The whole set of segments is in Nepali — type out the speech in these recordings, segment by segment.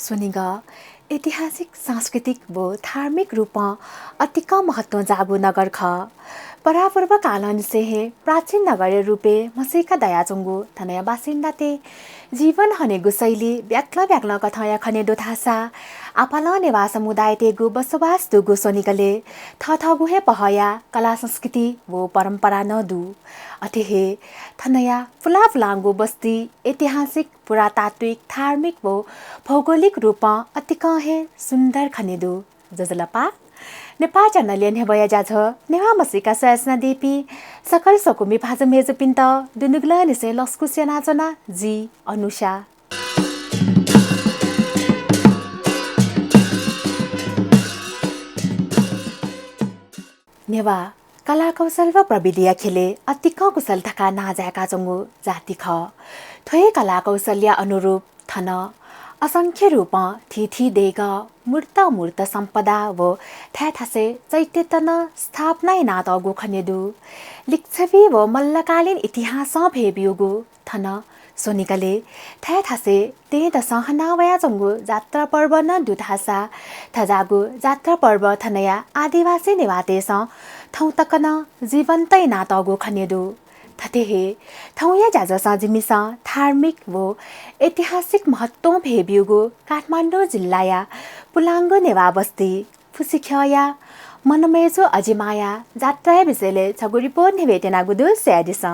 सुनिग ऐतिहासिक सांस्कृतिक व धार्मिक रूपमा अतिक महत्व जागु नगर ख परापूर्व कालन से हे प्राचीन नगर रूपे मसिका दयाचुंगु थनया बासिन्दा ते जीवन हनेगु शैली व्याक्ल कथया खनेदो थासा आपाला नेवा समुदाय तेगु बसोबास दुगु सोनिकले थथगुहे पहया कला संस्कृति वो परम्परा नदु अतिहे थनया फुलाफुलांगु बस्ती ऐतिहासिक पुरातात्विक धार्मिक वो भौगोलिक रूपमा अतिकहे सुन्दर खनेदु जजलपा नेपाल चनलियन हेबया जाझ नेवा मसिका सयसना देपी सकल सकुमी भाज मेज पिन्त दुनुगला निसे लस्कुसिया नाचना जी अनुषा नेवा कला कौशल व प्रविधिया खेले अतिक कुशल थका नाजाका जंगु जाति ख थोय कला कौशल्या अनुरूप थन असंख्य रूपमा थिथि देग मूर्त सम्पदा व थ्याथासे चैत्यतन स्थापना नातगु खनेदु लिच्छवी व मल्लकालीन इतिहास भेबियुगु थन सोनिकले थ्याथासे ते दशहनावया जंगु जात्रा पर्व न दुधासा थजागु जात्रा पर्व थनया आदिवासी नेवातेस थौ तकन जीवन्तै नातगु खनेदु थतेहे थौया जाजसा जिमिसा धार्मिक व ऐतिहासिक महत्व भेबियुगु काठमाडौँ जिल्लाया पुलाङ्गो नेवा बस्ती फुसिख्या मनमेजो अजिमाया जात्रा विषयले छगुरिपो नेवेटेना गुदु स्यादिसा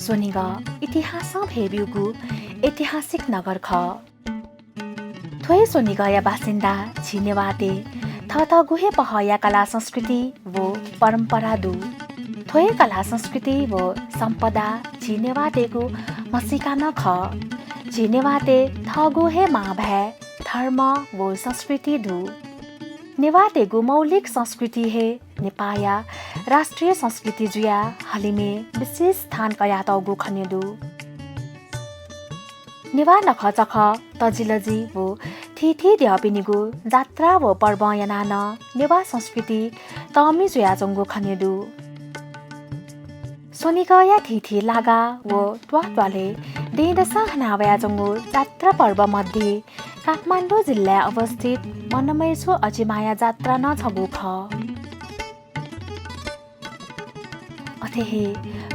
सोनिग इतिहास भेबियुगु ऐतिहासिक नगर ख थोय सोनिगया बासिन्दा छिनेवाते थथगुहे पहया कला संस्कृति वो परम्परा दु थोय कला संस्कृति वो सम्पदा छिनेवातेगु मसिका न ख छिनेवाते थगुहे माभे धर्म वो संस्कृति दु नेवातेगु मौलिक संस्कृति हे नेपाया राष्ट्रिय संस्कृति जुया हलिमे विशेष स्थान कया तगु खनेदु नेवा नख चख तजिलजी वो थिथि द्यापिनिगु जात्रा वो पर्व यनान नेवा संस्कृति तमी जुया जंगु खनेदु सोनिगया थिथि लागा वो ट्वाले देदसा हनावया जंगु जात्रा पर्व मध्ये काठमाडौँ जिल्ला अवस्थित मनमैजो अजिमाया जात्रा न छगु ख अथेहे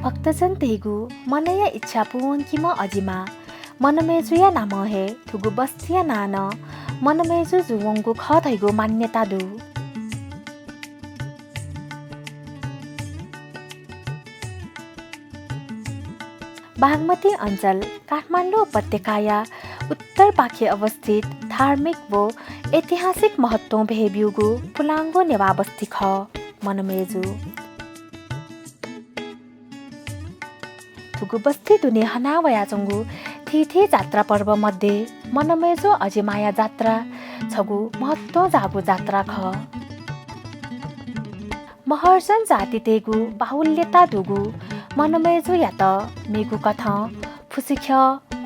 भक्तजन तेगु मनया इच्छा पुवन किम अजिमा मनमेजुया नाम हे थुगु बस्तिया नान मनमेजु जुवंगु ख थैगु मान्यता दु बागमती अञ्चल काठमाडौँ उपत्यकाया उत्तर पाखे अवस्थित धार्मिक व ऐतिहासिक महत्व भेबियुगु पुलाङ्गो नेवा बस्ती ख मनमेजु थुगु बस्ती दुने हनावया जंगु थिथि जात्रा पर्व मध्ये मनमेजो अजिमाया जात्रा छगु महत्व जागु जात्रा ख महर्जन जाति तेगु बाहुल्यता दुगु मनमेजो या त मेगु कथ फुसिख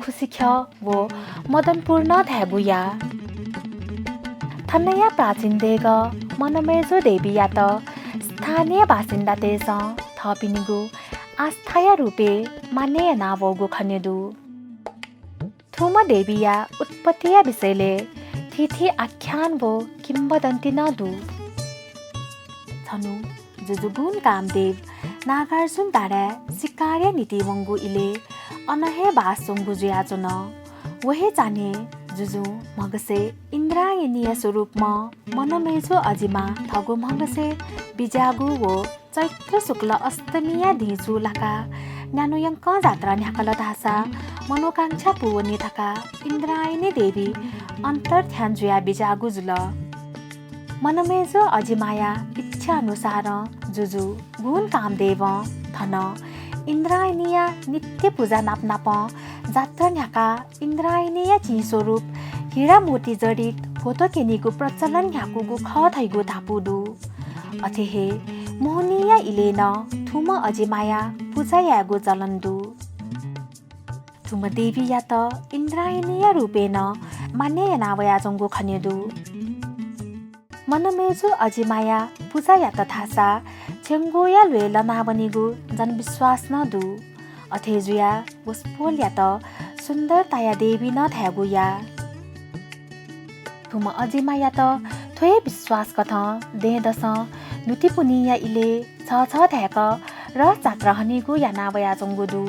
खुसिख वो मदनपूर्ण धैबुया थन्नया प्राचीन देग मनमेजो देवी या त स्थानीय बासिन्दा तेस थपिनिगु आस्थाया रूपे मान्य नावगु खनेदु थुम देविया उत्पत्तिया विषयले थिथि आख्यान वो किम्बदन्ती नदु थनु जुजुगुन कामदेव नागार्जुन दाडा सिकार्य नीति वंगु इले अनहे बासोंगु जुयाचुन वहे जाने जुजु मगसे इन्द्रायणीय स्वरूपमा मनमेजो अजिमा थगो मगसे बिजागु वो चैत्र शुक्ल अष्टमीया दिजु लका न्यानुयङ्क जात्रा न्याकल धासा मनोकांक्षा पुवनी थका इन्द्रायणी देवी अन्तर ध्यान जुया बिजागु जुल मनमेजो अजिमाया इच्छा अनुसार जुजु गुण कामदेव थन इन्द्रायणीय नित्य पूजा नाप जात्रा न्याका इन्द्रायणीय ची स्वरूप हिरा मोती जडित फोटो केनीको प्रचलन न्याकुगु ख थैगु थापुदु अथेहे मोहनीय इलेन थुम अजिमाया पूजा यागु चलन्दु थुम देवी या त इन्द्रायणीय रूपेन मान्य नावया जंगु खनेदु मनमेजु अजिमाया पूजा या त थासा छेङ्गोया लुएल नावनिगु जनविश्वास न दु अथेजुया वस्पोल या त सुन्दरताया देवी न थ्यागु या थुम अजिमा या त थोए विश्वास कथ देदस नुतिपुनिया इले छ थ्याक र जात्रा हनिगु या नावया जंगुदु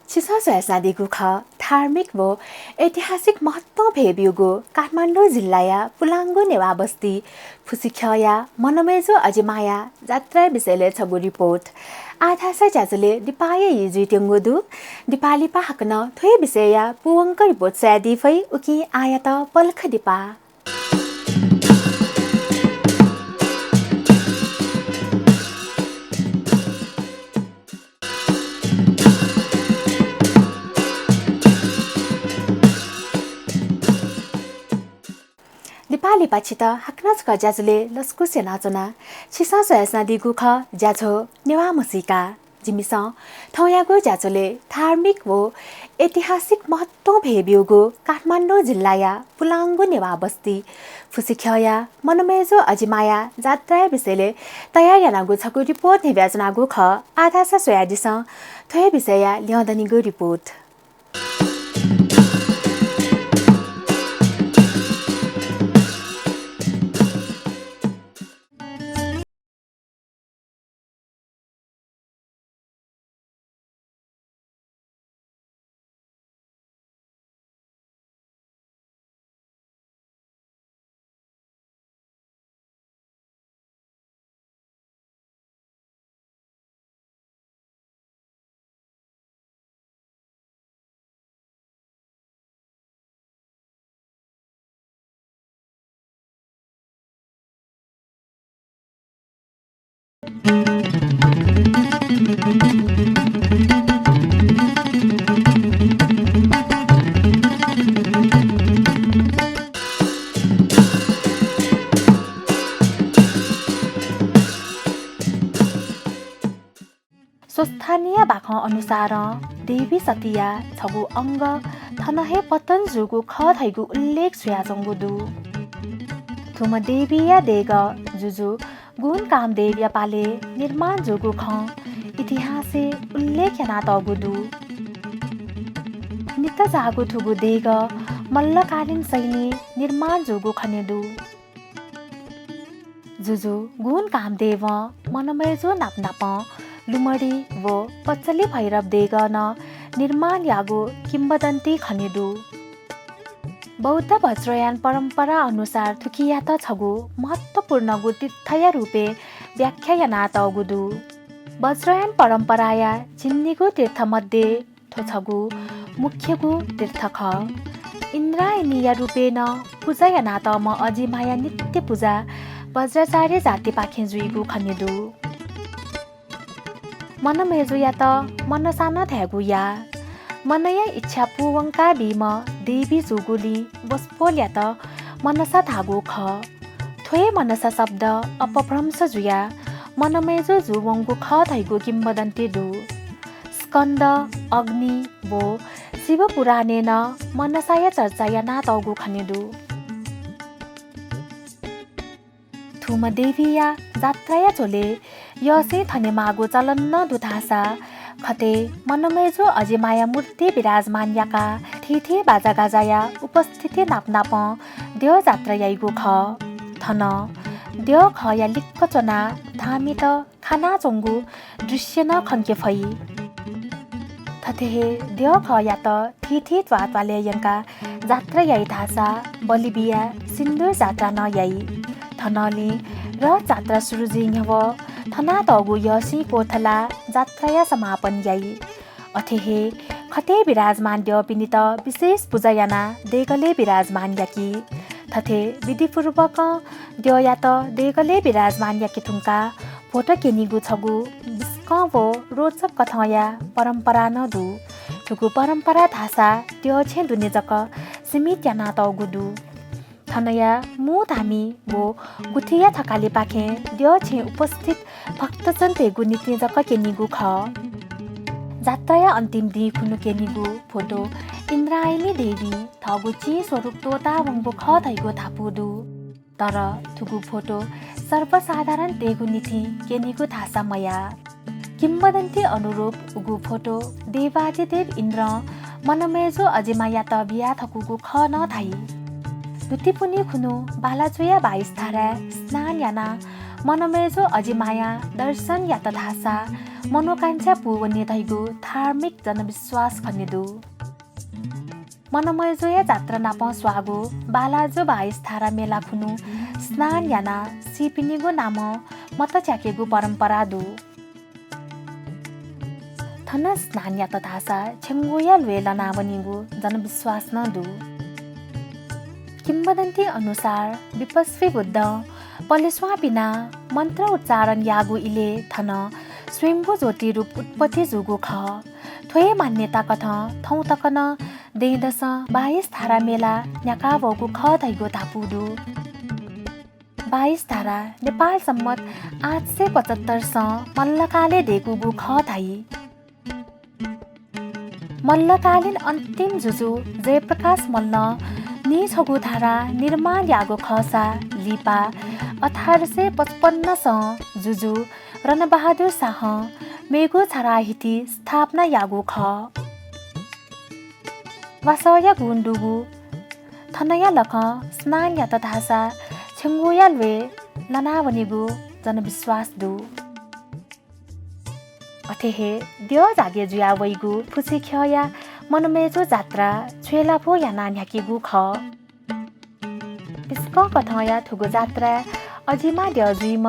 चिसासयासादिगु ख धार्मिक व ऐतिहासिक महत्व भेबियुगु काठमाडौँ जिल्लाया पुलाङ्गु नेवा बस्ती फुसिख्या मनमेजो अजिमाया जात्रा विषयले छगु रिपोर्ट आधासा ज्याजुले दिपाय यिजु त्यंगुदु दिपाली पाहकन थोय विषया पुवंक रिपोर्ट सयादी फै उकि आयात पलख दिपा दिपाली पाछित हाक्नाच क ज्याजुले लस्कुसे नाचना छिसा सयासना दिगु ख ज्याझो नेवा मसिका जिमिस थौयागो ज्याजुले धार्मिक व ऐतिहासिक महत्व भेबियोगो काठमाडौँ जिल्लाया पुलाङ्गु नेवा बस्ती फुसिख्या मनमेजो अजिमाया जात्रा विषयले तयार यानागु छगु रिपोर्ट निव्याजनागु ख आधासा सोयादिस थोय विषया ल्याउँदनिगु रिपोर्ट स्थानीय बाख अनुसार देवी सतिया छगु अंग थनहे पतन जुगु ख थैगु उल्लेख सुयाजंगु दु थुम देविया देग जुजु गुण कामदेव यापाले निर्माण जुगु ख इतिहासे उल्लेख याना तगुदु नित जागु थुगु देग मल्लकालीन शैली निर्माण जुगु खनेदु जुजु गुण कामदेव मनमैजो नापनाप लुमडी व पच्चली भैरव देग न निर्माण यागु किम्बदन्ती खनेदु बौद्ध वज्रयान परम्परा अनुसार थुकिया त छगु महत्त्वपूर्ण गु तीर्थया रूपे व्याख्या याना तगुदु वज्रयान परम्पराया चिन्निगु तीर्थमध्ये थोछगु मुख्यगु तीर्थ ख इन्द्रायणीय रूपेण पूजा याना त म अजिमाया नित्य पूजा वज्राचार्य जाति पाखे जुइगु खनेदु मनमेजु या त मनसाना थ्यागु या मनया इच्छा पुवंका बिम देवी जुगुली वस्पोल या त मनसा धागु ख थोए मनसा शब्द अपभ्रंश जुया मनमेजु जुवंगु ख थैगु किम्बदन्ती दु स्कन्द अग्नि वो शिव पुराणेन मनसाय चर्चा या नातगु खनेदु थुम देविया जात्राया चोले यसे थने मागो चलन न दुधासा खते मनमेजो अजिमाया मूर्ति विराजमान याका थिथे बाजा गाजाया उपस्थिति नापनाप देव जात्रा याइगु ख थन देव ख या लिक्क चना धामी त खाना चोंगु दृश्य न खन्के फै थथे देव ख या त थिथे त्वाले यंका जात्रा याइ धासा बलिबिया सिन्दुर जात्रा न याइ थनली र जात्रा सुरु जिङव थना तगु यसी कोथला जात्राया समापन याइ अथेहे खते विराजमान देव पिनित विशेष पूजा याना देगले विराजमान याकी थथे विधिपूर्वक देव या त देगले विराजमान याकी थुङ्का भोट केनिगु छगु विस्क वो रोचक कथया परम्परा न दु थुगु परम्परा धासा देव छे दुने जक सीमित याना तगु दु थनया मु धामी वो गुथिया थकाले पाखे देव छे उपस्थित भक्तजन तेगु नित्य जक केनिगु ख जात्राया अन्तिम दिन खुनु केनिगु फोटो इन्द्रायणी देवी थगु ची स्वरूप तोता वंगु ख थैगु थापुदु तर थुगु फोटो सर्वसाधारण तेगु निथि केनिगु थासा मया किम्बदन्ती अनुरूप उगु फोटो देवादिदेव इन्द्र मनमेजो अजिमाया त बिया थकुगु ख न थाइ दुतिपुनि खुनु बालाजुया 22 धारा स्नान याना मनमेजो अजिमाया दर्शन या त धासा मनोकांक्षा पुवने धैगु धार्मिक जनविश्वास खनेदु मनमेजोया जात्रा नाप स्वागु बालाजो 22 धारा मेला खुनु स्नान याना सिपिनिगु नाम मत च्याकेगु परम्परा दु थन स्नान या त धासा छेंगुया लवेला नावनिगु जनविश्वास न दु किम्बदन्ती अनुसार विपस्वी बुद्ध पलेस्वा बिना मन्त्र उच्चारण यागु इले थन स्वयम्भू ज्योति रूप उत्पत्ति जुगु ख थोए मान्यता कथ थौ तकन देदस 22 धारा मेला न्याका वगु ख धैगु थापुदु 22 धारा नेपाल सम्मत 875 स मल्लकाले देगुगु ख धाइ मल्लकालीन अन्तिम जुजु जयप्रकाश मल्ल नि छगु धारा निर्माण यागो खसा लिपा 1855 स जुजु रणबहादुर शाह मेगु छराहिति स्थापना यागो ख वासया गुन्डुगु थनया लख स्नान या त धासा छेंगुया लवे लनावनिगु जनविश्वास दु अथेहे देव जागे जुया वैगु फुसिख्या मनमेजो जात्रा छेला भो या नान्याकीगु ख इसक कथया थुगु जात्रा अजिमा देजुइम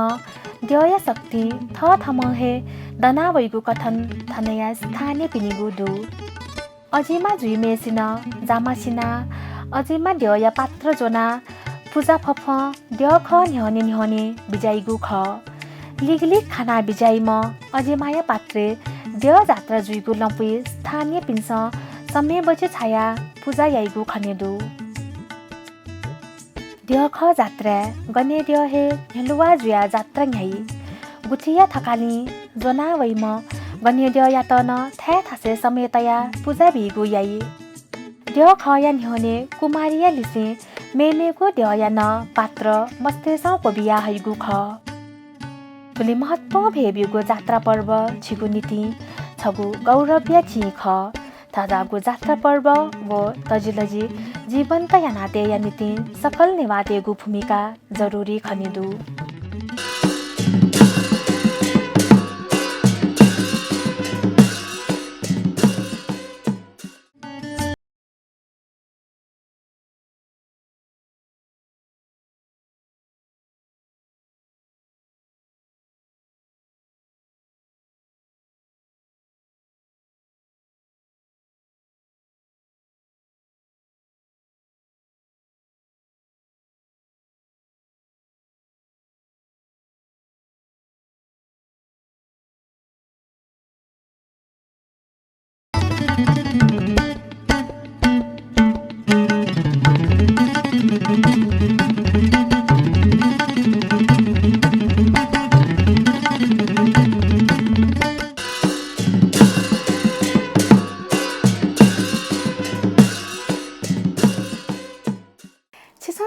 देवया शक्ति थ थमहे दना वैगु कथन थनया स्थानीय पिनिगु दु अजिमा जुइमेसिन जामासिना अजिमा देवया पात्र जोना पूजा फफ देव ख न्हने बिजाइगु ख लिगलिग खाना बिजाइम अजिमाया पात्रे देव जात्रा जुइगु लम्पी स्थानीय पिन्स समय बचे छाया पूजा याइगु खनेदु देव ख जात्रा गने देव हे हेलुवा जुया जात्रा न्याई गुथिया थकाली जोना वैम गन्य ड्य या त न थै थासे समेतया पूजा भिगु याई ड्य खया निहने कुमारिया लिसे मेमेको ड्य या न पात्र मस्तेसा पबिया हैगु ख बुले महत्व भेबिगु जात्रा पर्व छिगु नीति छगु गौरव्य छि ख थाजागु जात्रा पर्व व तजिलजी जीवन्त या नाते या नीति सकल नेवातेगु भूमिका जरुरी खनिदु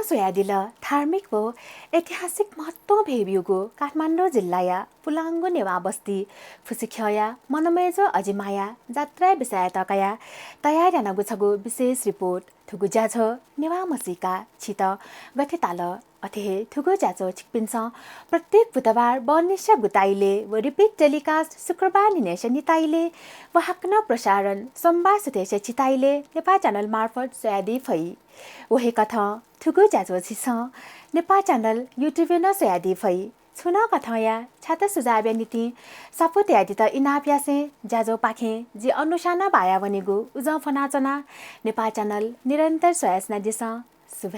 सोयादिल धार्मिक व ऐतिहासिक महत्व भेबियुगो काठमाडौँ जिल्लाया पुलाङ्गो नेवा बस्ती फुसिख्यया मनमेजो अजिमाया जात्रा विषय तकया तयार नगुछगु विशेष रिपोर्ट थुगु ज्याझो नेवा मसिका छित गठिताल अथे थुगु ज्याझो छिकपिन्छ प्रत्येक बुधबार बनिश गुताइले व रिपिट टेलिकास्ट शुक्रबार निनेश निताइले व हक्न प्रसारण सोमबार सुतेश चिताइले नेपा च्यानल मार्फत सोयादी फै वहे कथा थुगु ज्याझो छिस नेपा च्यानल युट्युब न सोयादी फै छुना कथया छाता सुझाव नीति सपोर्ट यादि त इनाप्यासे ज्याझो पाखे जे अनुसाना बाया वनेगु उज फनाचना नेपा च्यानल निरन्तर सोयासना दिस शुभ